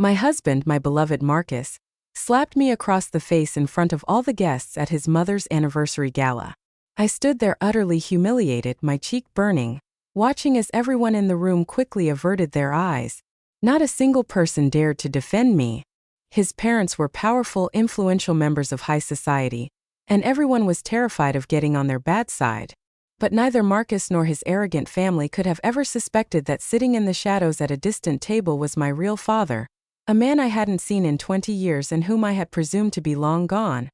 My husband, my beloved Marcus, slapped me across the face in front of all the guests at his mother's anniversary gala. I stood there utterly humiliated, my cheek burning, watching as everyone in the room quickly averted their eyes. Not a single person dared to defend me. His parents were powerful, influential members of high society, and everyone was terrified of getting on their bad side. But neither Marcus nor his arrogant family could have ever suspected that sitting in the shadows at a distant table was my real father, a man I hadn't seen in 20 years and whom I had presumed to be long gone.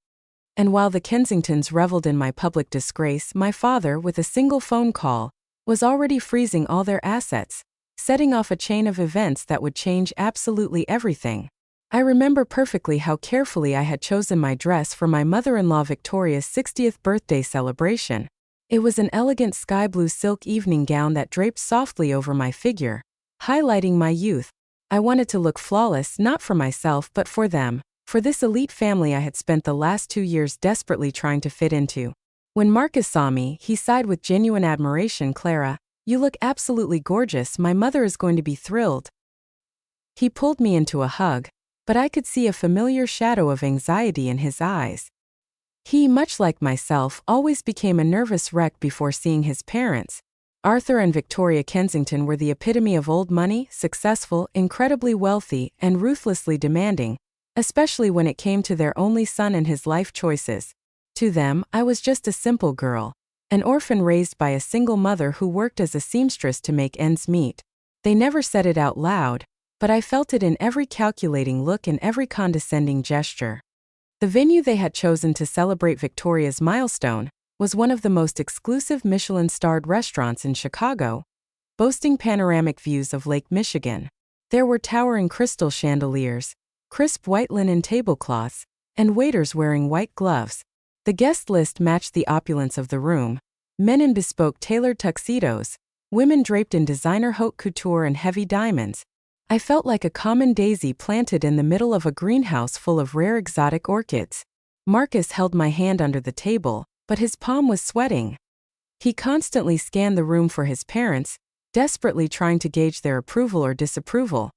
And while the Kensingtons reveled in my public disgrace, my father, with a single phone call, was already freezing all their assets, setting off a chain of events that would change absolutely everything. I remember perfectly how carefully I had chosen my dress for my mother-in-law Victoria's 60th birthday celebration. It was an elegant sky blue silk evening gown that draped softly over my figure, highlighting my youth. I wanted to look flawless, not for myself but for them, for this elite family I had spent the last 2 years desperately trying to fit into. When Marcus saw me, he sighed with genuine admiration. "Clara, you look absolutely gorgeous. My mother is going to be thrilled." He pulled me into a hug, but I could see a familiar shadow of anxiety in his eyes. He, much like myself, always became a nervous wreck before seeing his parents. Arthur and Victoria Kensington were the epitome of old money, successful, incredibly wealthy, and ruthlessly demanding, especially when it came to their only son and his life choices. To them, I was just a simple girl, an orphan raised by a single mother who worked as a seamstress to make ends meet. They never said it out loud, but I felt it in every calculating look and every condescending gesture. The venue they had chosen to celebrate Victoria's milestone was one of the most exclusive Michelin-starred restaurants in Chicago, boasting panoramic views of Lake Michigan. There were towering crystal chandeliers, crisp white linen tablecloths, and waiters wearing white gloves. The guest list matched the opulence of the room: men in bespoke tailored tuxedos, women draped in designer haute couture and heavy diamonds. I felt like a common daisy planted in the middle of a greenhouse full of rare exotic orchids. Marcus held my hand under the table, but his palm was sweating. He constantly scanned the room for his parents, desperately trying to gauge their approval or disapproval.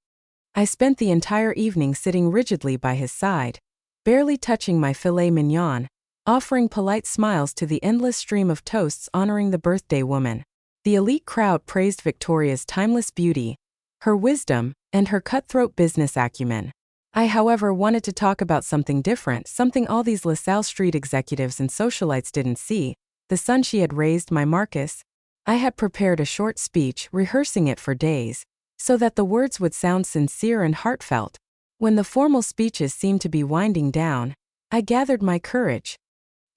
I spent the entire evening sitting rigidly by his side, barely touching my filet mignon, offering polite smiles to the endless stream of toasts honoring the birthday woman. The elite crowd praised Victoria's timeless beauty, her wisdom, and her cutthroat business acumen. I, however, wanted to talk about something different, something all these LaSalle Street executives and socialites didn't see: the son she had raised, my Marcus. I had prepared a short speech, rehearsing it for days, so that the words would sound sincere and heartfelt. When the formal speeches seemed to be winding down, I gathered my courage.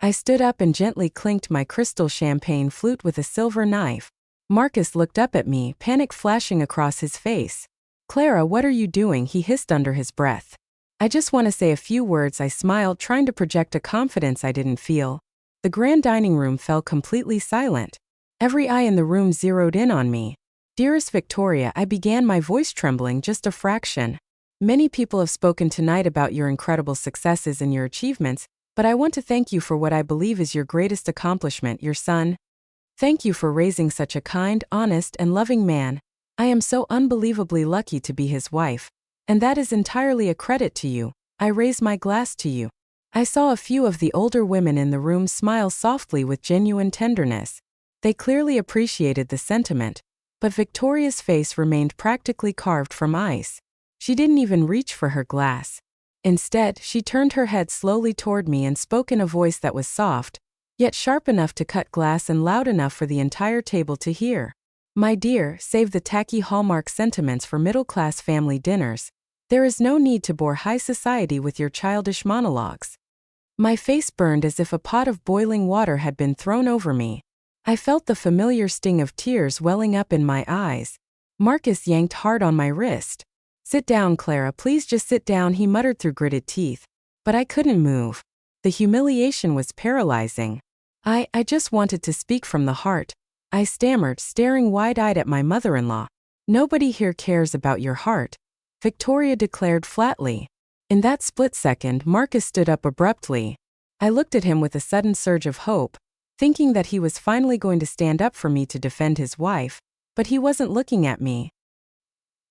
I stood up and gently clinked my crystal champagne flute with a silver knife. Marcus looked up at me, panic flashing across his face. "Clara, what are you doing?" he hissed under his breath. "I just want to say a few words," I smiled, trying to project a confidence I didn't feel. The grand dining room fell completely silent. Every eye in the room zeroed in on me. "Dearest Victoria," I began, my voice trembling just a fraction. "Many people have spoken tonight about your incredible successes and your achievements, but I want to thank you for what I believe is your greatest accomplishment, your son. Thank you for raising such a kind, honest, and loving man. I am so unbelievably lucky to be his wife, and that is entirely a credit to you. I raise my glass to you." I saw a few of the older women in the room smile softly with genuine tenderness. They clearly appreciated the sentiment, but Victoria's face remained practically carved from ice. She didn't even reach for her glass. Instead, she turned her head slowly toward me and spoke in a voice that was soft, yet sharp enough to cut glass and loud enough for the entire table to hear. "My dear, save the tacky Hallmark sentiments for middle-class family dinners. There is no need to bore high society with your childish monologues." My face burned as if a pot of boiling water had been thrown over me. I felt the familiar sting of tears welling up in my eyes. Marcus yanked hard on my wrist. "Sit down, Clara, please just sit down," he muttered through gritted teeth. But I couldn't move. The humiliation was paralyzing. I just wanted to speak from the heart," I stammered, staring wide-eyed at my mother-in-law. "Nobody here cares about your heart," Victoria declared flatly. In that split second, Marcus stood up abruptly. I looked at him with a sudden surge of hope, thinking that he was finally going to stand up for me to defend his wife, but he wasn't looking at me.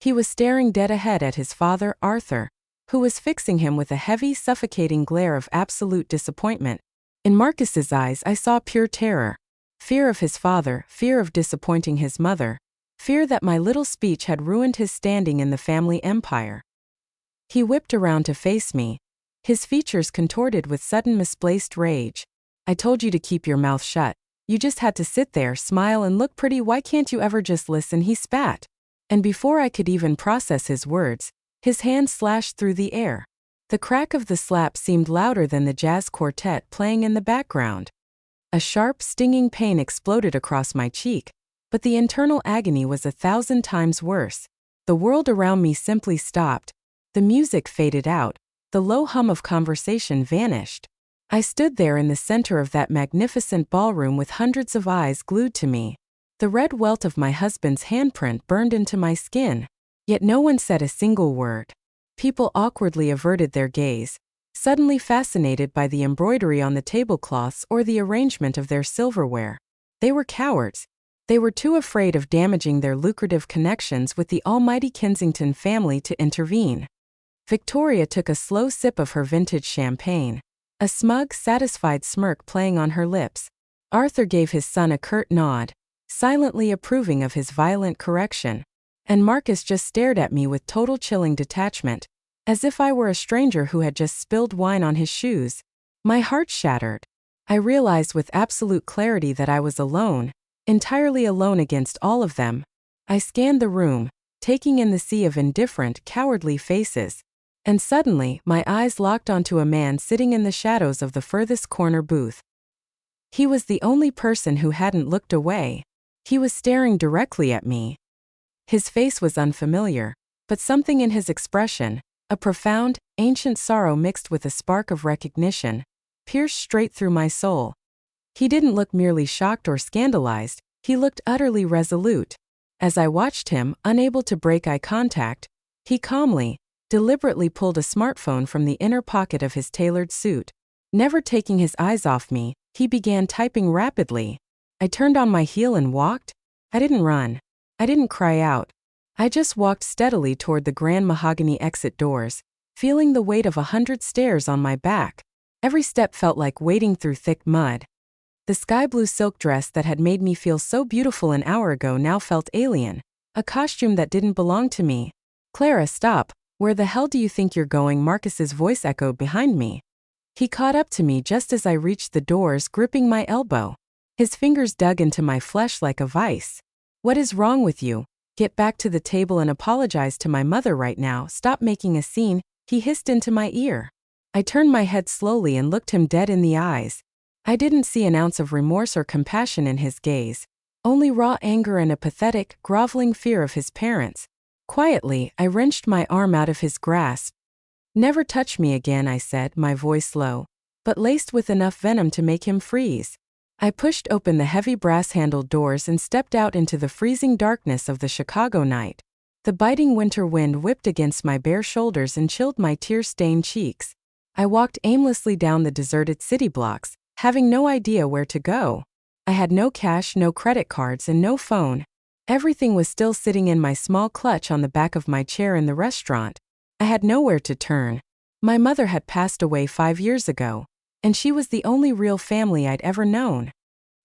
He was staring dead ahead at his father, Arthur, who was fixing him with a heavy, suffocating glare of absolute disappointment. In Marcus's eyes I saw pure terror. Fear of his father, fear of disappointing his mother, fear that my little speech had ruined his standing in the family empire. He whipped around to face me, his features contorted with sudden misplaced rage. I told you to keep your mouth shut. You just had to sit there, smile and look pretty. Why can't you ever just listen? He spat. And before I could even process his words, his hand slashed through the air. The crack of the slap seemed louder than the jazz quartet playing in the background. A sharp, stinging pain exploded across my cheek, but the internal agony was 1,000 times worse. The world around me simply stopped. The music faded out. The low hum of conversation vanished. I stood there in the center of that magnificent ballroom with hundreds of eyes glued to me. The red welt of my husband's handprint burned into my skin. Yet no one said a single word. People awkwardly averted their gaze, suddenly fascinated by the embroidery on the tablecloths or the arrangement of their silverware. They were cowards. They were too afraid of damaging their lucrative connections with the almighty Kensington family to intervene. Victoria took a slow sip of her vintage champagne, a smug, satisfied smirk playing on her lips. Arthur gave his son a curt nod, silently approving of his violent correction. And Marcus just stared at me with total chilling detachment, as if I were a stranger who had just spilled wine on his shoes. My heart shattered. I realized with absolute clarity that I was alone, entirely alone against all of them. I scanned the room, taking in the sea of indifferent, cowardly faces. And suddenly, my eyes locked onto a man sitting in the shadows of the furthest corner booth. He was the only person who hadn't looked away. He was staring directly at me. His face was unfamiliar, but something in his expression, a profound, ancient sorrow mixed with a spark of recognition, pierced straight through my soul. He didn't look merely shocked or scandalized, he looked utterly resolute. As I watched him, unable to break eye contact, he calmly, deliberately pulled a smartphone from the inner pocket of his tailored suit. Never taking his eyes off me, he began typing rapidly. I turned on my heel and walked. I didn't run. I didn't cry out. I just walked steadily toward the grand mahogany exit doors, feeling the weight of 100 stairs on my back. Every step felt like wading through thick mud. The sky-blue silk dress that had made me feel so beautiful an hour ago now felt alien, a costume that didn't belong to me. Clara, stop. Where the hell do you think you're going? Marcus's voice echoed behind me. He caught up to me just as I reached the doors, gripping my elbow. His fingers dug into my flesh like a vice. What is wrong with you? Get back to the table and apologize to my mother right now. Stop making a scene, he hissed into my ear. I turned my head slowly and looked him dead in the eyes. I didn't see an ounce of remorse or compassion in his gaze, only raw anger and a pathetic, groveling fear of his parents. Quietly, I wrenched my arm out of his grasp. Never touch me again, I said, my voice low, but laced with enough venom to make him freeze. I pushed open the heavy brass-handled doors and stepped out into the freezing darkness of the Chicago night. The biting winter wind whipped against my bare shoulders and chilled my tear-stained cheeks. I walked aimlessly down the deserted city blocks, having no idea where to go. I had no cash, no credit cards, and no phone. Everything was still sitting in my small clutch on the back of my chair in the restaurant. I had nowhere to turn. My mother had passed away 5 years ago, and she was the only real family I'd ever known.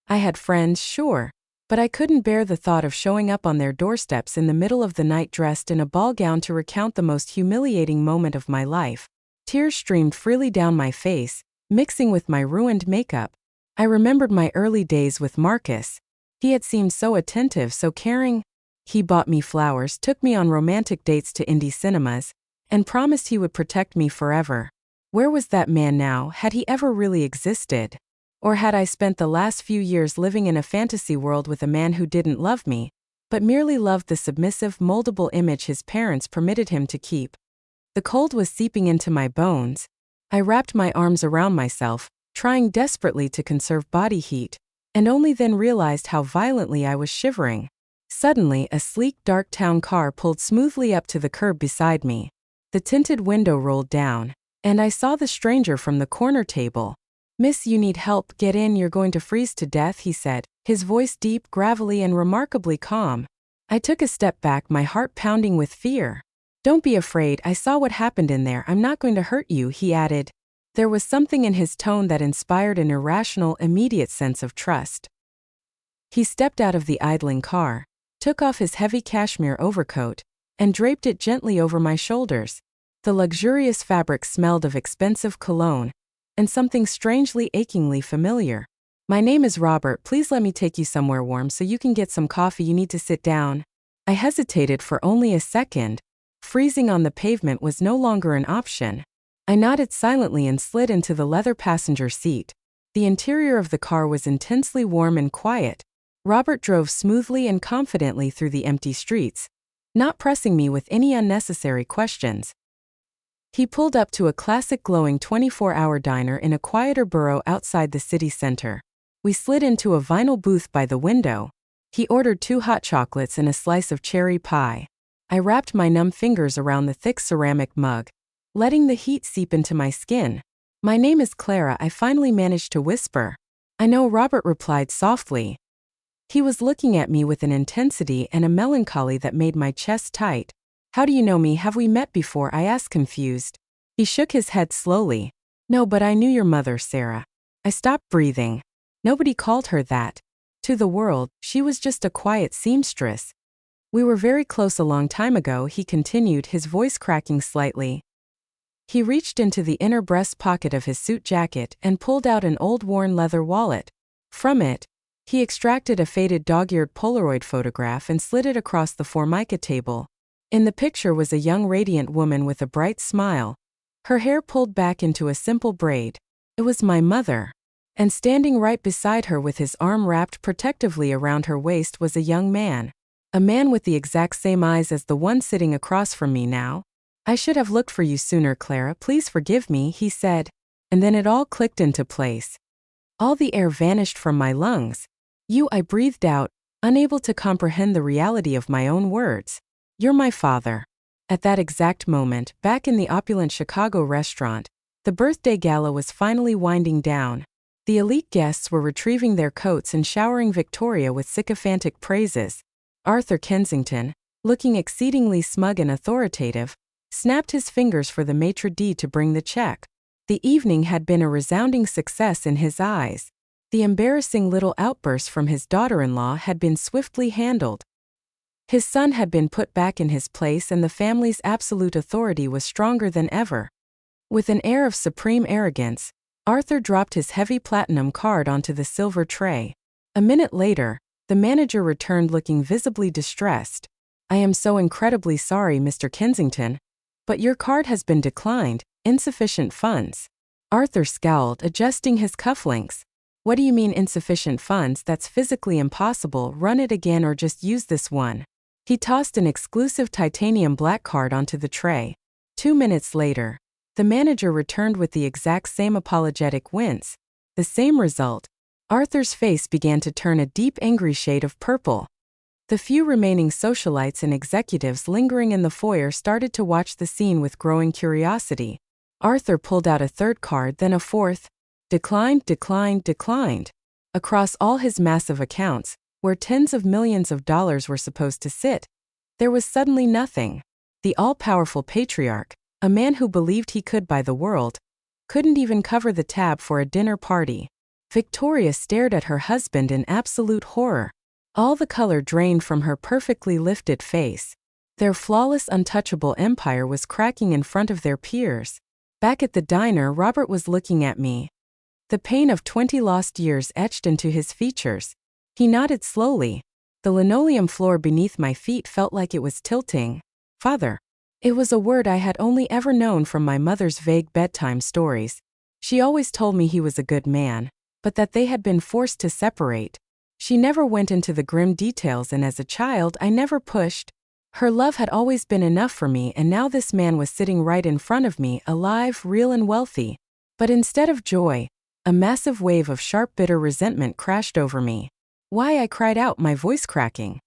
I had friends, sure, but I couldn't bear the thought of showing up on their doorsteps in the middle of the night dressed in a ball gown to recount the most humiliating moment of my life. Tears streamed freely down my face, mixing with my ruined makeup. I remembered my early days with Marcus. He had seemed so attentive, so caring. He bought me flowers, took me on romantic dates to indie cinemas, and promised he would protect me forever. Where was that man now? Had he ever really existed? Or had I spent the last few years living in a fantasy world with a man who didn't love me, but merely loved the submissive, moldable image his parents permitted him to keep? The cold was seeping into my bones. I wrapped my arms around myself, trying desperately to conserve body heat, and only then realized how violently I was shivering. Suddenly, a sleek, dark town car pulled smoothly up to the curb beside me. The tinted window rolled down, and I saw the stranger from the corner table. "Miss, you need help. Get in, you're going to freeze to death," he said, his voice deep, gravelly, and remarkably calm. I took a step back, my heart pounding with fear. "Don't be afraid, I saw what happened in there, I'm not going to hurt you," he added. There was something in his tone that inspired an irrational, immediate sense of trust. He stepped out of the idling car, took off his heavy cashmere overcoat, and draped it gently over my shoulders. The luxurious fabric smelled of expensive cologne, and something strangely, achingly familiar. "My name is Robert, please let me take you somewhere warm so you can get some coffee, you need to sit down." I hesitated for only a second. Freezing on the pavement was no longer an option. I nodded silently and slid into the leather passenger seat. The interior of the car was intensely warm and quiet. Robert drove smoothly and confidently through the empty streets, not pressing me with any unnecessary questions. He pulled up to a classic glowing 24-hour diner in a quieter borough outside the city center. We slid into a vinyl booth by the window. He ordered 2 hot chocolates and a slice of cherry pie. I wrapped my numb fingers around the thick ceramic mug, letting the heat seep into my skin. "My name is Clara," I finally managed to whisper. "I know," Robert replied softly. He was looking at me with an intensity and a melancholy that made my chest tight. "How do you know me? Have we met before?" I asked, confused. He shook his head slowly. "No, but I knew your mother, Sarah." I stopped breathing. Nobody called her that. To the world, she was just a quiet seamstress. "We were very close a long time ago," he continued, his voice cracking slightly. He reached into the inner breast pocket of his suit jacket and pulled out an old worn leather wallet. From it, he extracted a faded dog-eared Polaroid photograph and slid it across the Formica table. In the picture was a young radiant woman with a bright smile, her hair pulled back into a simple braid. It was my mother. And standing right beside her with his arm wrapped protectively around her waist was a young man. A man with the exact same eyes as the one sitting across from me now. "I should have looked for you sooner, Clara, please forgive me," he said. And then it all clicked into place. All the air vanished from my lungs. "You," I breathed out, unable to comprehend the reality of my own words. "You're my father." At that exact moment, back in the opulent Chicago restaurant, the birthday gala was finally winding down. The elite guests were retrieving their coats and showering Victoria with sycophantic praises. Arthur Kensington, looking exceedingly smug and authoritative, snapped his fingers for the maitre d' to bring the check. The evening had been a resounding success in his eyes. The embarrassing little outburst from his daughter-in-law had been swiftly handled. His son had been put back in his place and the family's absolute authority was stronger than ever. With an air of supreme arrogance, Arthur dropped his heavy platinum card onto the silver tray. A minute later, the manager returned looking visibly distressed. "I am so incredibly sorry, Mr. Kensington, but your card has been declined, insufficient funds." Arthur scowled, adjusting his cufflinks. "What do you mean insufficient funds? That's physically impossible, run it again or just use this one." He tossed an exclusive titanium black card onto the tray. 2 minutes later, the manager returned with the exact same apologetic wince. The same result. Arthur's face began to turn a deep angry shade of purple. The few remaining socialites and executives lingering in the foyer started to watch the scene with growing curiosity. Arthur pulled out a third card, then a fourth. Declined, declined, declined. Across all his massive accounts, where tens of millions of dollars were supposed to sit, there was suddenly nothing. The all-powerful patriarch, a man who believed he could buy the world, couldn't even cover the tab for a dinner party. Victoria stared at her husband in absolute horror. All the color drained from her perfectly lifted face. Their flawless, untouchable empire was cracking in front of their peers. Back at the diner, Robert was looking at me. The pain of 20 lost years etched into his features. He nodded slowly. The linoleum floor beneath my feet felt like it was tilting. "Father." It was a word I had only ever known from my mother's vague bedtime stories. She always told me he was a good man, but that they had been forced to separate. She never went into the grim details, and as a child I never pushed. Her love had always been enough for me, and now this man was sitting right in front of me, alive, real and wealthy. But instead of joy, a massive wave of sharp, bitter resentment crashed over me. "Why?" I cried out, my voice cracking.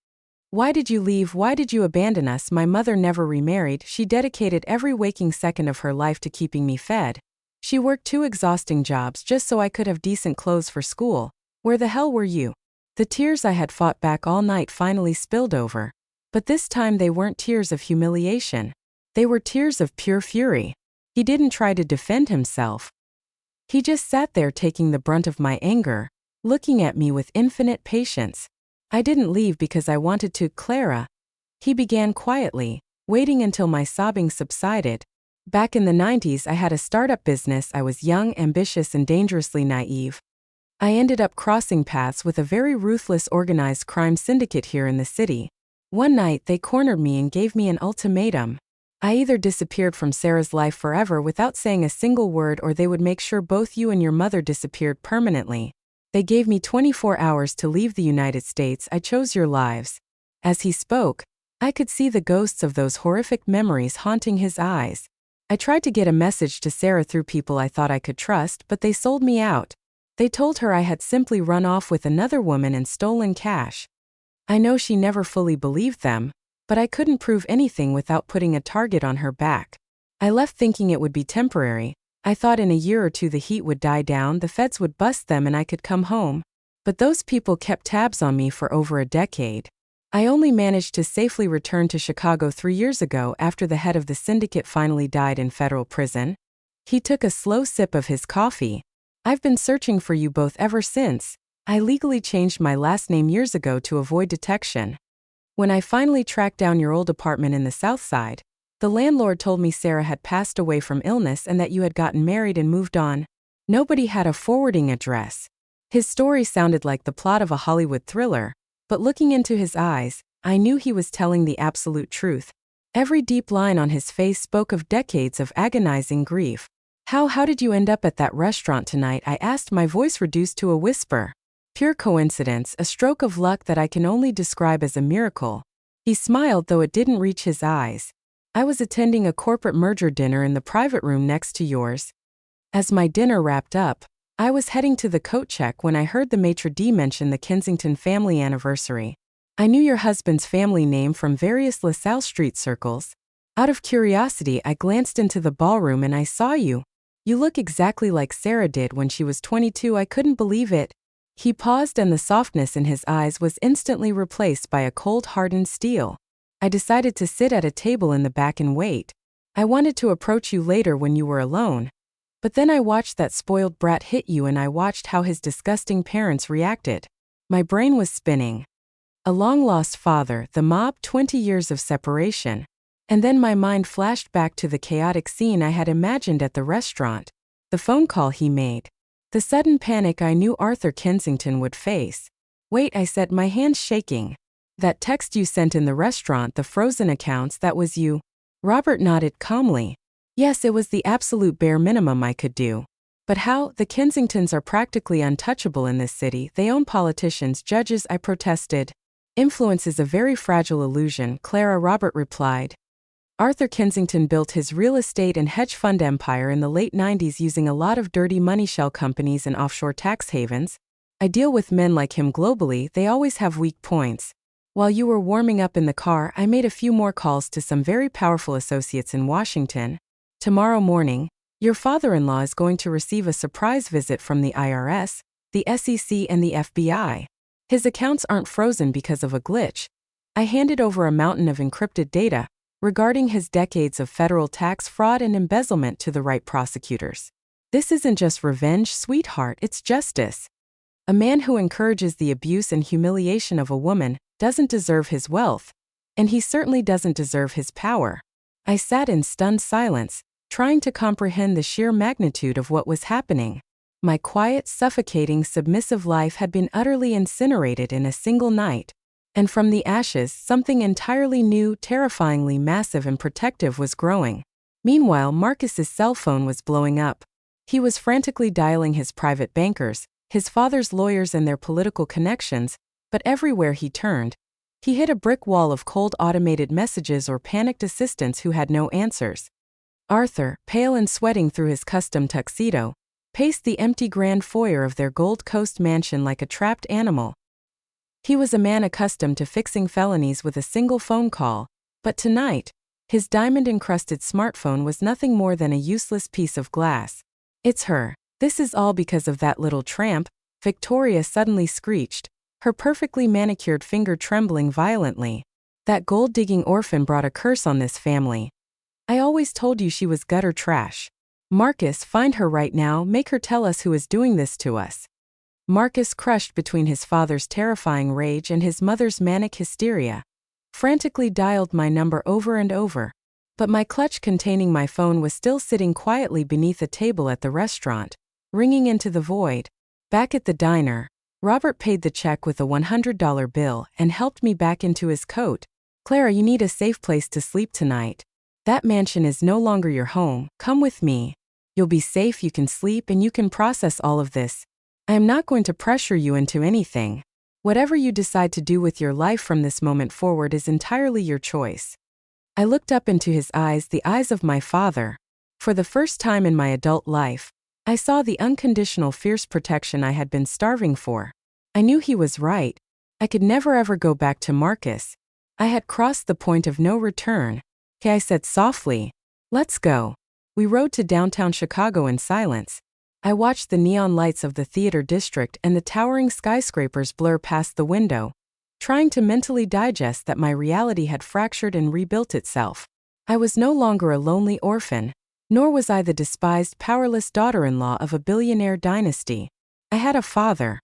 "Why did you leave? Why did you abandon us?" My mother never remarried. She dedicated every waking second of her life to keeping me fed. She worked 2 exhausting jobs just so I could have decent clothes for school. Where the hell were you? The tears I had fought back all night finally spilled over. But this time they weren't tears of humiliation. They were tears of pure fury. He didn't try to defend himself. He just sat there taking the brunt of my anger, looking at me with infinite patience. I didn't leave because I wanted to, Clara. He began quietly, waiting until my sobbing subsided. Back in the 90s, I had a startup business. I was young, ambitious, and dangerously naive. I ended up crossing paths with a very ruthless organized crime syndicate here in the city. One night, they cornered me and gave me an ultimatum. I either disappeared from Sarah's life forever without saying a single word, or they would make sure both you and your mother disappeared permanently. They gave me 24 hours to leave the United States. I chose your lives. As he spoke, I could see the ghosts of those horrific memories haunting his eyes. I tried to get a message to Sarah through people I thought I could trust, but they sold me out. They told her I had simply run off with another woman and stolen cash. I know she never fully believed them, but I couldn't prove anything without putting a target on her back. I left thinking it would be temporary. I thought in a year or two the heat would die down, the feds would bust them, and I could come home. But those people kept tabs on me for over a decade. I only managed to safely return to Chicago 3 years ago after the head of the syndicate finally died in federal prison. He took a slow sip of his coffee. I've been searching for you both ever since. I legally changed my last name years ago to avoid detection. When I finally tracked down your old apartment in the South Side, the landlord told me Sarah had passed away from illness and that you had gotten married and moved on. Nobody had a forwarding address. His story sounded like the plot of a Hollywood thriller, but looking into his eyes, I knew he was telling the absolute truth. Every deep line on his face spoke of decades of agonizing grief. How did you end up at that restaurant tonight?" I asked, my voice reduced to a whisper. Pure coincidence, a stroke of luck that I can only describe as a miracle. He smiled, though it didn't reach his eyes. "I was attending a corporate merger dinner in the private room next to yours. As my dinner wrapped up, I was heading to the coat check when I heard the maitre d' mention the Kensington family anniversary. I knew your husband's family name from various LaSalle Street circles. Out of curiosity, I glanced into the ballroom and I saw you. You look exactly like Sarah did when she was 22. I couldn't believe it." He paused, and the softness in his eyes was instantly replaced by a cold, hardened steel. "I decided to sit at a table in the back and wait. I wanted to approach you later when you were alone. But then I watched that spoiled brat hit you, and I watched how his disgusting parents reacted. My brain was spinning. A long-lost father, the mob, 20 years of separation. And then my mind flashed back to the chaotic scene I had imagined at the restaurant. The phone call he made. The sudden panic I knew Arthur Kensington would face. "Wait," I said, my hands shaking. "That text you sent in the restaurant, the frozen accounts, that was you?" Robert nodded calmly. "Yes, it was the absolute bare minimum I could do." "But how? The Kensingtons are practically untouchable in this city. They own politicians, judges," I protested. "Influence is a very fragile illusion," Clara, Robert replied. "Arthur Kensington built his real estate and hedge fund empire in the late 90s using a lot of dirty money shell companies and offshore tax havens. I deal with men like him globally. They always have weak points. While you were warming up in the car, I made a few more calls to some very powerful associates in Washington. Tomorrow morning, your father-in-law is going to receive a surprise visit from the IRS, the SEC, and the FBI. His accounts aren't frozen because of a glitch." I handed over a mountain of encrypted data regarding his decades of federal tax fraud and embezzlement to the right prosecutors. "This isn't just revenge, sweetheart, it's justice. A man who encourages the abuse and humiliation of a woman doesn't deserve his wealth, and he certainly doesn't deserve his power." I sat in stunned silence, trying to comprehend the sheer magnitude of what was happening. My quiet, suffocating, submissive life had been utterly incinerated in a single night. And from the ashes, something entirely new, terrifyingly massive and protective was growing. Meanwhile, Marcus's cell phone was blowing up. He was frantically dialing his private bankers, his father's lawyers, and their political connections, but everywhere he turned, he hit a brick wall of cold automated messages or panicked assistants who had no answers. Arthur, pale and sweating through his custom tuxedo, paced the empty grand foyer of their Gold Coast mansion like a trapped animal. He was a man accustomed to fixing felonies with a single phone call, but tonight, his diamond-encrusted smartphone was nothing more than a useless piece of glass. "It's her. This is all because of that little tramp," Victoria suddenly screeched, her perfectly manicured finger trembling violently. That gold-digging orphan brought a curse on this family. I always told you she was gutter trash. Marcus, find her right now, make her tell us who is doing this to us. Marcus, crushed between his father's terrifying rage and his mother's manic hysteria, frantically dialed my number over and over. But my clutch containing my phone was still sitting quietly beneath a table at the restaurant, ringing into the void. Back at the diner, Robert paid the check with a $100 bill and helped me back into his coat. Clara, you need a safe place to sleep tonight. That mansion is no longer your home. Come with me. You'll be safe, you can sleep, and you can process all of this. I am not going to pressure you into anything. Whatever you decide to do with your life from this moment forward is entirely your choice. I looked up into his eyes, the eyes of my father. For the first time in my adult life, I saw the unconditional fierce protection I had been starving for. I knew he was right. I could never ever go back to Marcus. I had crossed the point of no return. I said softly, "Let's go." We rode to downtown Chicago in silence. I watched the neon lights of the theater district and the towering skyscrapers blur past the window, trying to mentally digest that my reality had fractured and rebuilt itself. I was no longer a lonely orphan, nor was I the despised, powerless daughter-in-law of a billionaire dynasty. I had a father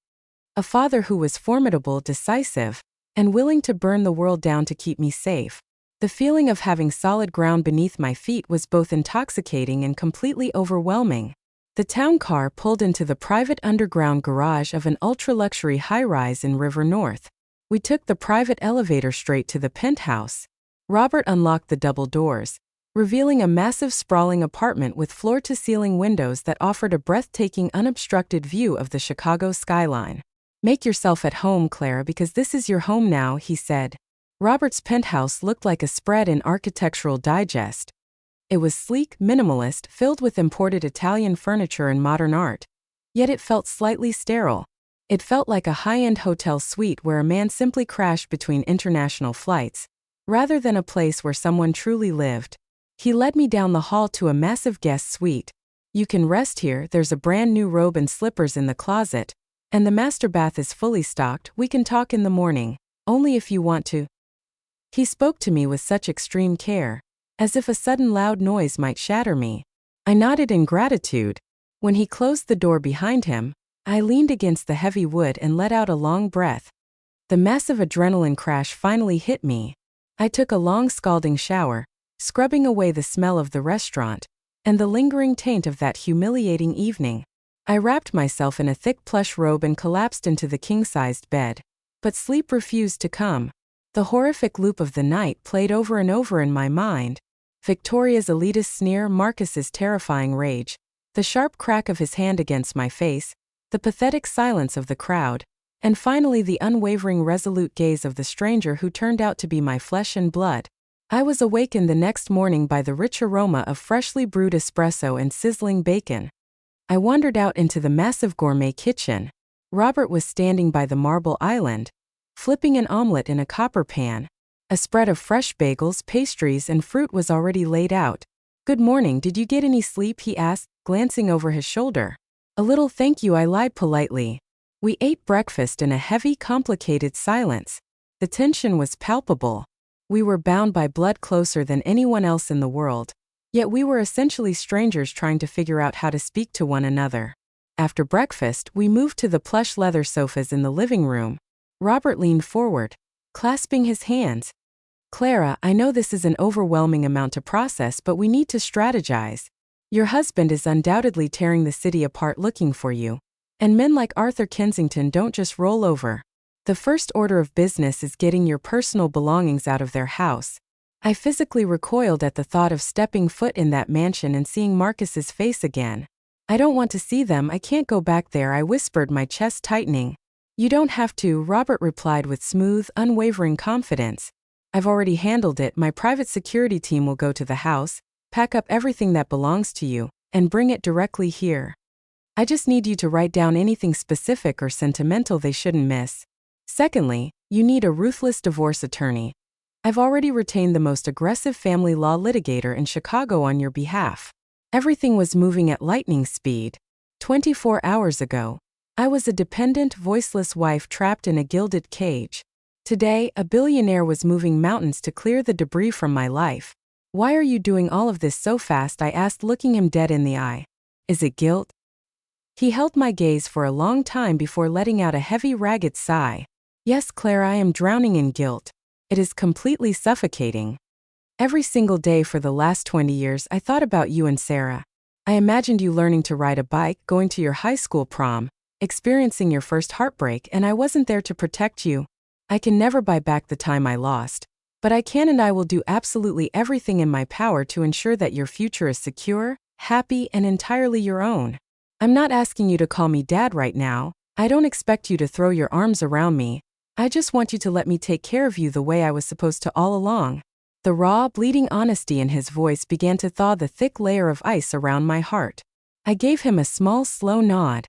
who was formidable, decisive, and willing to burn the world down to keep me safe. The feeling of having solid ground beneath my feet was both intoxicating and completely overwhelming. The town car pulled into the private underground garage of an ultra-luxury high-rise in River North. We took the private elevator straight to the penthouse. Robert unlocked the double doors, revealing a massive sprawling apartment with floor-to-ceiling windows that offered a breathtaking unobstructed view of the Chicago skyline. "Make yourself at home, Clara, because this is your home now," he said. Robert's penthouse looked like a spread in Architectural Digest. It was sleek, minimalist, filled with imported Italian furniture and modern art. Yet it felt slightly sterile. It felt like a high-end hotel suite where a man simply crashed between international flights, rather than a place where someone truly lived. He led me down the hall to a massive guest suite. "You can rest here, there's a brand new robe and slippers in the closet, and the master bath is fully stocked. We can talk in the morning, only if you want to." He spoke to me with such extreme care, as if a sudden loud noise might shatter me. I nodded in gratitude. When he closed the door behind him, I leaned against the heavy wood and let out a long breath. The massive adrenaline crash finally hit me. I took a long scalding shower, scrubbing away the smell of the restaurant and the lingering taint of that humiliating evening. I wrapped myself in a thick plush robe and collapsed into the king-sized bed. But sleep refused to come. The horrific loop of the night played over and over in my mind. Victoria's elitist sneer, Marcus's terrifying rage, the sharp crack of his hand against my face, the pathetic silence of the crowd, and finally the unwavering resolute gaze of the stranger who turned out to be my flesh and blood. I was awakened the next morning by the rich aroma of freshly brewed espresso and sizzling bacon. I wandered out into the massive gourmet kitchen. Robert was standing by the marble island, flipping an omelet in a copper pan. A spread of fresh bagels, pastries, and fruit was already laid out. "Good morning, did you get any sleep?" he asked, glancing over his shoulder. "A little, thank you," I lied politely. We ate breakfast in a heavy, complicated silence. The tension was palpable. We were bound by blood closer than anyone else in the world, yet we were essentially strangers trying to figure out how to speak to one another. After breakfast, we moved to the plush leather sofas in the living room. Robert leaned forward, clasping his hands. "Clara, I know this is an overwhelming amount to process, but we need to strategize. Your husband is undoubtedly tearing the city apart looking for you. And men like Arthur Kensington don't just roll over. The first order of business is getting your personal belongings out of their house." I physically recoiled at the thought of stepping foot in that mansion and seeing Marcus's face again. "I don't want to see them, I can't go back there," I whispered, my chest tightening. "You don't have to," Robert replied with smooth, unwavering confidence. "I've already handled it. My private security team will go to the house, pack up everything that belongs to you, and bring it directly here. I just need you to write down anything specific or sentimental they shouldn't miss. Secondly, you need a ruthless divorce attorney. I've already retained the most aggressive family law litigator in Chicago on your behalf." Everything was moving at lightning speed. 24 hours ago, I was a dependent, voiceless wife trapped in a gilded cage. Today, a billionaire was moving mountains to clear the debris from my life. Why are you doing all of this so fast? I asked, looking him dead in the eye. Is it guilt? He held my gaze for a long time before letting out a heavy, ragged sigh. Yes, Claire, I am drowning in guilt. It is completely suffocating. Every single day for the last 20 years, I thought about you and Sarah. I imagined you learning to ride a bike, going to your high school prom, experiencing your first heartbreak, and I wasn't there to protect you. I can never buy back the time I lost. But I can, and I will do absolutely everything in my power to ensure that your future is secure, happy, and entirely your own. I'm not asking you to call me Dad right now. I don't expect you to throw your arms around me. I just want you to let me take care of you the way I was supposed to all along. The raw, bleeding honesty in his voice began to thaw the thick layer of ice around my heart. I gave him a small, slow nod.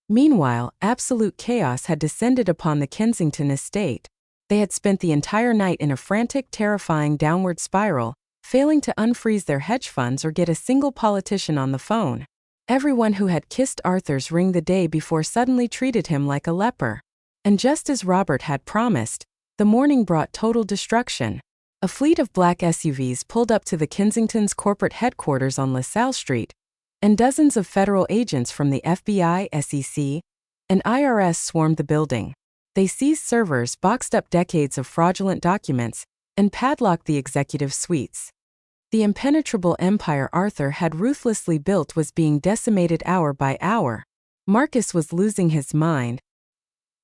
Meanwhile, absolute chaos had descended upon the Kensington estate. They had spent the entire night in a frantic, terrifying downward spiral, failing to unfreeze their hedge funds or get a single politician on the phone. Everyone who had kissed Arthur's ring the day before suddenly treated him like a leper. And just as Robert had promised, the morning brought total destruction. A fleet of black SUVs pulled up to the Kensington's corporate headquarters on LaSalle Street, and dozens of federal agents from the FBI, SEC, and IRS swarmed the building. They seized servers, boxed up decades of fraudulent documents, and padlocked the executive suites. The impenetrable empire Arthur had ruthlessly built was being decimated hour by hour. Marcus was losing his mind.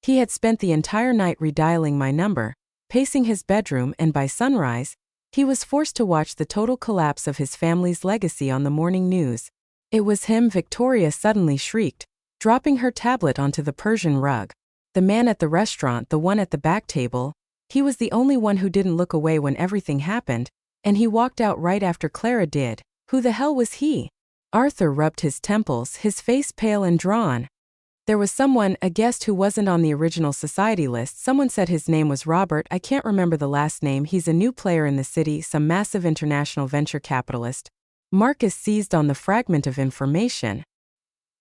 He had spent the entire night redialing my number, pacing his bedroom, and by sunrise, he was forced to watch the total collapse of his family's legacy on the morning news. It was him, Victoria suddenly shrieked, dropping her tablet onto the Persian rug. The man at the restaurant, the one at the back table, he was the only one who didn't look away when everything happened, and he walked out right after Clara did. Who the hell was he? Arthur rubbed his temples, his face pale and drawn. There was someone, a guest who wasn't on the original society list. Someone said his name was Robert. I can't remember the last name. He's a new player in the city, some massive international venture capitalist. Marcus seized on the fragment of information.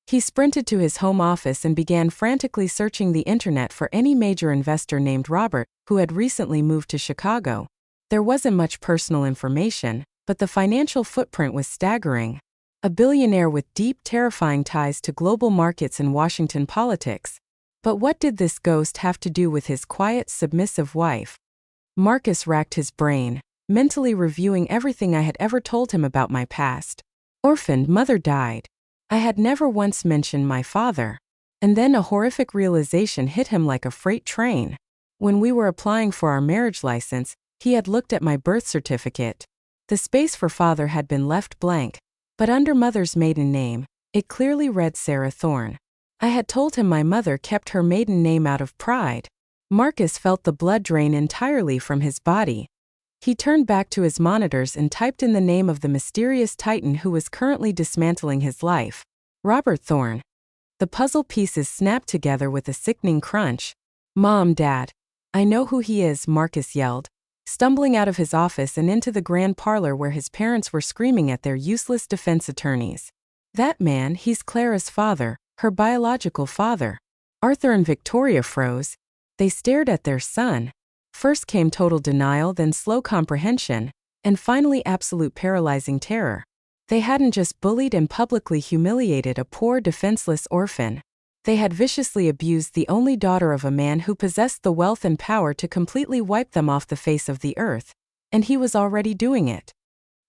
He sprinted to his home office and began frantically searching the internet for any major investor named Robert, who had recently moved to Chicago. There wasn't much personal information, but the financial footprint was staggering. A billionaire with deep, terrifying ties to global markets and Washington politics. But what did this ghost have to do with his quiet, submissive wife? Marcus racked his brain, mentally reviewing everything I had ever told him about my past. Orphaned, mother died. I had never once mentioned my father. And then a horrific realization hit him like a freight train. When we were applying for our marriage license, he had looked at my birth certificate. The space for father had been left blank, but under mother's maiden name, it clearly read Sarah Thorne. I had told him my mother kept her maiden name out of pride. Marcus felt the blood drain entirely from his body. He turned back to his monitors and typed in the name of the mysterious titan who was currently dismantling his life. Robert Thorne. The puzzle pieces snapped together with a sickening crunch. Mom, Dad. I know who he is, Marcus yelled, stumbling out of his office and into the grand parlor where his parents were screaming at their useless defense attorneys. That man, he's Clara's father, her biological father. Arthur and Victoria froze. They stared at their son. First came total denial, then slow comprehension, and finally absolute paralyzing terror. They hadn't just bullied and publicly humiliated a poor, defenseless orphan. They had viciously abused the only daughter of a man who possessed the wealth and power to completely wipe them off the face of the earth, and he was already doing it.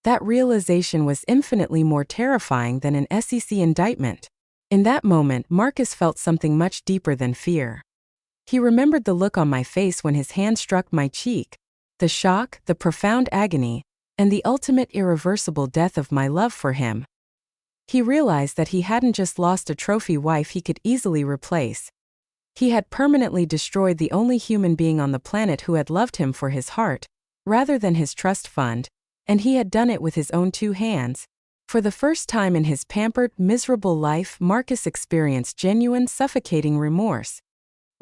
That realization was infinitely more terrifying than an SEC indictment. In that moment, Marcus felt something much deeper than fear. He remembered the look on my face when his hand struck my cheek, the shock, the profound agony, and the ultimate irreversible death of my love for him. He realized that he hadn't just lost a trophy wife he could easily replace. He had permanently destroyed the only human being on the planet who had loved him for his heart, rather than his trust fund, and he had done it with his own two hands. For the first time in his pampered, miserable life, Marcus experienced genuine, suffocating remorse.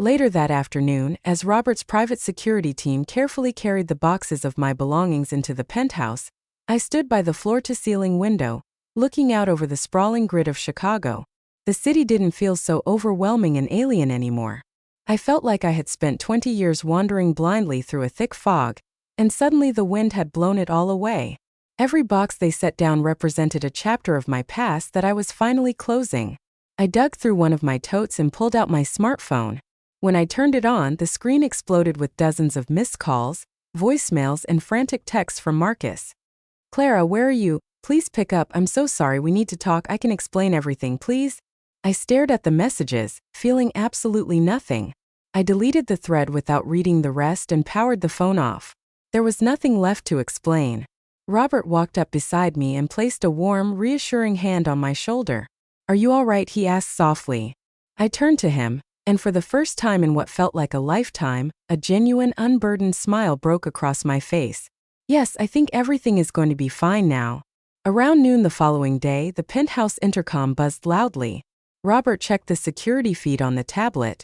Later that afternoon, as Robert's private security team carefully carried the boxes of my belongings into the penthouse, I stood by the floor-to-ceiling window, looking out over the sprawling grid of Chicago. The city didn't feel so overwhelming and alien anymore. I felt like I had spent 20 years wandering blindly through a thick fog, and suddenly the wind had blown it all away. Every box they set down represented a chapter of my past that I was finally closing. I dug through one of my totes and pulled out my smartphone. When I turned it on, the screen exploded with dozens of missed calls, voicemails, and frantic texts from Marcus. "Clara, where are you? Please pick up. I'm so sorry, we need to talk. I can explain everything, please." I stared at the messages, feeling absolutely nothing. I deleted the thread without reading the rest and powered the phone off. There was nothing left to explain. Robert walked up beside me and placed a warm, reassuring hand on my shoulder. "Are you all right?" he asked softly. I turned to him, and for the first time in what felt like a lifetime, a genuine, unburdened smile broke across my face. "Yes, I think everything is going to be fine now." Around noon the following day, the penthouse intercom buzzed loudly. Robert checked the security feed on the tablet.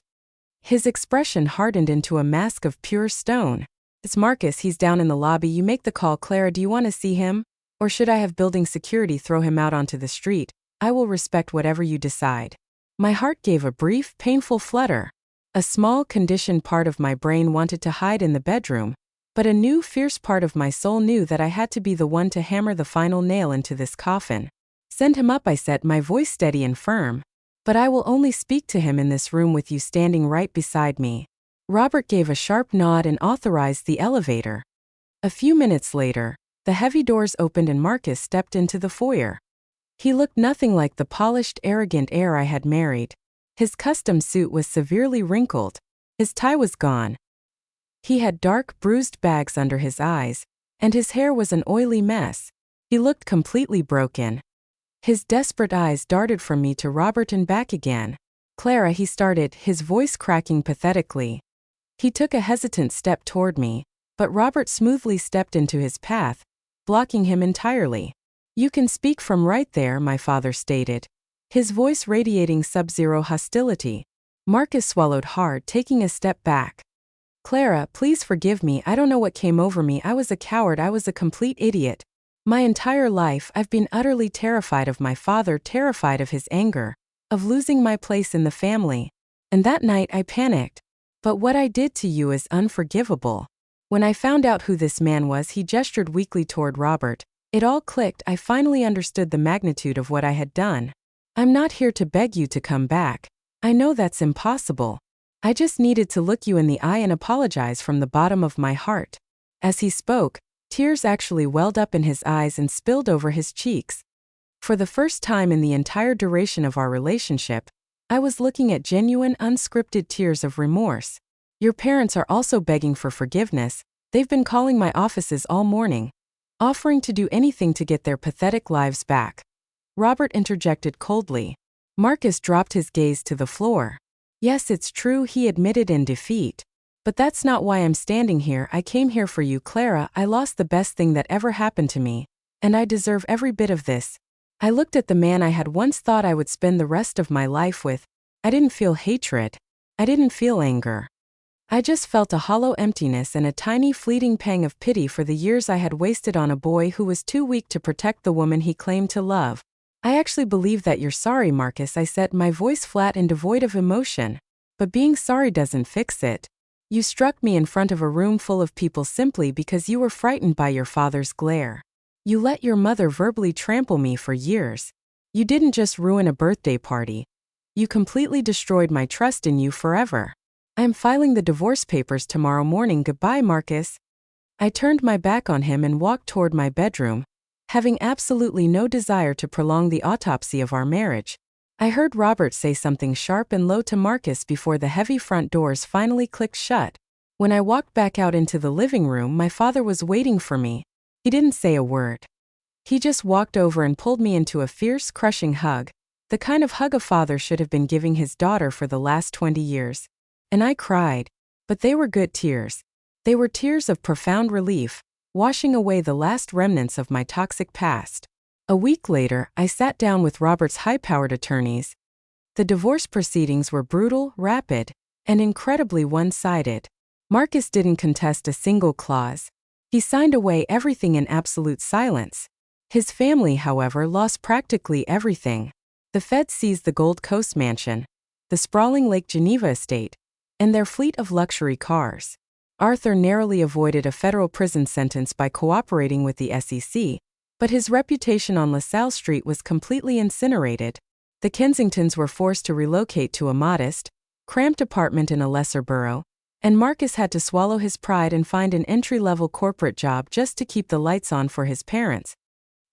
His expression hardened into a mask of pure stone. "It's Marcus, he's down in the lobby. You make the call. Clara, do you want to see him? Or should I have building security throw him out onto the street? I will respect whatever you decide." My heart gave a brief, painful flutter. A small, conditioned part of my brain wanted to hide in the bedroom, but a new, fierce part of my soul knew that I had to be the one to hammer the final nail into this coffin. "Send him up," I said, my voice steady and firm. "But I will only speak to him in this room with you standing right beside me." Robert gave a sharp nod and authorized the elevator. A few minutes later, the heavy doors opened and Marcus stepped into the foyer. He looked nothing like the polished, arrogant heir I had married. His custom suit was severely wrinkled. His tie was gone. He had dark, bruised bags under his eyes, and his hair was an oily mess. He looked completely broken. His desperate eyes darted from me to Robert and back again. "Clara," he started, his voice cracking pathetically. He took a hesitant step toward me, but Robert smoothly stepped into his path, blocking him entirely. "You can speak from right there," my father stated, his voice radiating sub-zero hostility. Marcus swallowed hard, taking a step back. "Clara, please forgive me. I don't know what came over me. I was a coward. I was a complete idiot. My entire life, I've been utterly terrified of my father, terrified of his anger, of losing my place in the family. And that night I panicked. But what I did to you is unforgivable." When I found out who this man was, he gestured weakly toward Robert. It all clicked. I finally understood the magnitude of what I had done. "I'm not here to beg you to come back. I know that's impossible. I just needed to look you in the eye and apologize from the bottom of my heart." As he spoke, tears actually welled up in his eyes and spilled over his cheeks. For the first time in the entire duration of our relationship, I was looking at genuine, unscripted tears of remorse. "Your parents are also begging for forgiveness. They've been calling my offices all morning, offering to do anything to get their pathetic lives back." Robert interjected coldly. Marcus dropped his gaze to the floor. "Yes, it's true," he admitted in defeat. "But that's not why I'm standing here. I came here for you, Clara. I lost the best thing that ever happened to me, and I deserve every bit of this." I looked at the man I had once thought I would spend the rest of my life with. I didn't feel hatred. I didn't feel anger. I just felt a hollow emptiness and a tiny fleeting pang of pity for the years I had wasted on a boy who was too weak to protect the woman he claimed to love. "I actually believe that you're sorry, Marcus," I said, my voice flat and devoid of emotion. "But being sorry doesn't fix it. You struck me in front of a room full of people simply because you were frightened by your father's glare. You let your mother verbally trample me for years. You didn't just ruin a birthday party. You completely destroyed my trust in you forever. I'm filing the divorce papers tomorrow morning. Goodbye, Marcus." I turned my back on him and walked toward my bedroom, having absolutely no desire to prolong the autopsy of our marriage. I heard Robert say something sharp and low to Marcus before the heavy front doors finally clicked shut. When I walked back out into the living room, my father was waiting for me. He didn't say a word. He just walked over and pulled me into a fierce, crushing hug, the kind of hug a father should have been giving his daughter for the last 20 years. And I cried. But they were good tears. They were tears of profound relief, washing away the last remnants of my toxic past. A week later, I sat down with Robert's high-powered attorneys. The divorce proceedings were brutal, rapid, and incredibly one-sided. Marcus didn't contest a single clause. He signed away everything in absolute silence. His family, however, lost practically everything. The Fed seized the Gold Coast mansion, the sprawling Lake Geneva estate, and their fleet of luxury cars. Arthur narrowly avoided a federal prison sentence by cooperating with the SEC, but his reputation on LaSalle Street was completely incinerated. The Kensingtons were forced to relocate to a modest, cramped apartment in a lesser borough, and Marcus had to swallow his pride and find an entry-level corporate job just to keep the lights on for his parents.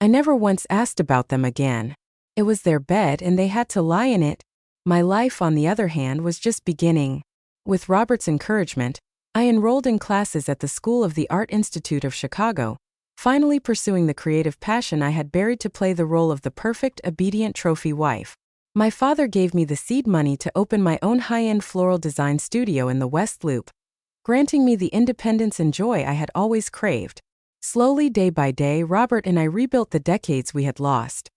I never once asked about them again. It was their bed and they had to lie in it. My life, on the other hand, was just beginning. With Robert's encouragement, I enrolled in classes at the School of the Art Institute of Chicago, finally pursuing the creative passion I had buried to play the role of the perfect, obedient trophy wife. My father gave me the seed money to open my own high-end floral design studio in the West Loop, granting me the independence and joy I had always craved. Slowly, day by day, Robert and I rebuilt the decades we had lost.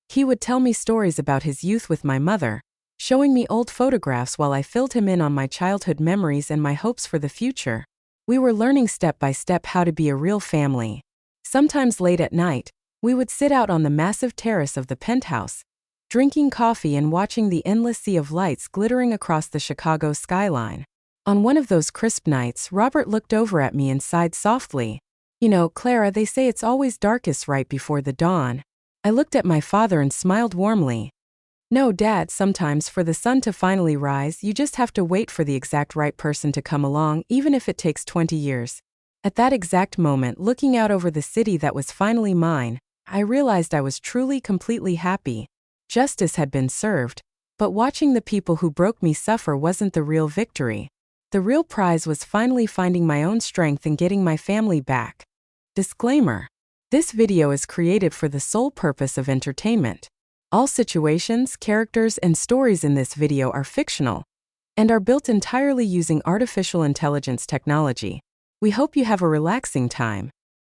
He would tell me stories about his youth with my mother, showing me old photographs while I filled him in on my childhood memories and my hopes for the future. We were learning step by step how to be a real family. Sometimes late at night, we would sit out on the massive terrace of the penthouse, drinking coffee and watching the endless sea of lights glittering across the Chicago skyline. On one of those crisp nights, Robert looked over at me and sighed softly. "You know, Clara, they say it's always darkest right before the dawn." I looked at my father and smiled warmly. "No, Dad, sometimes for the sun to finally rise, you just have to wait for the exact right person to come along, even if it takes 20 years. At that exact moment, looking out over the city that was finally mine, I realized I was truly, completely happy. Justice had been served, but watching the people who broke me suffer wasn't the real victory. The real prize was finally finding my own strength and getting my family back." Disclaimer: this video is created for the sole purpose of entertainment. All situations, characters, and stories in this video are fictional and are built entirely using artificial intelligence technology. We hope you have a relaxing time.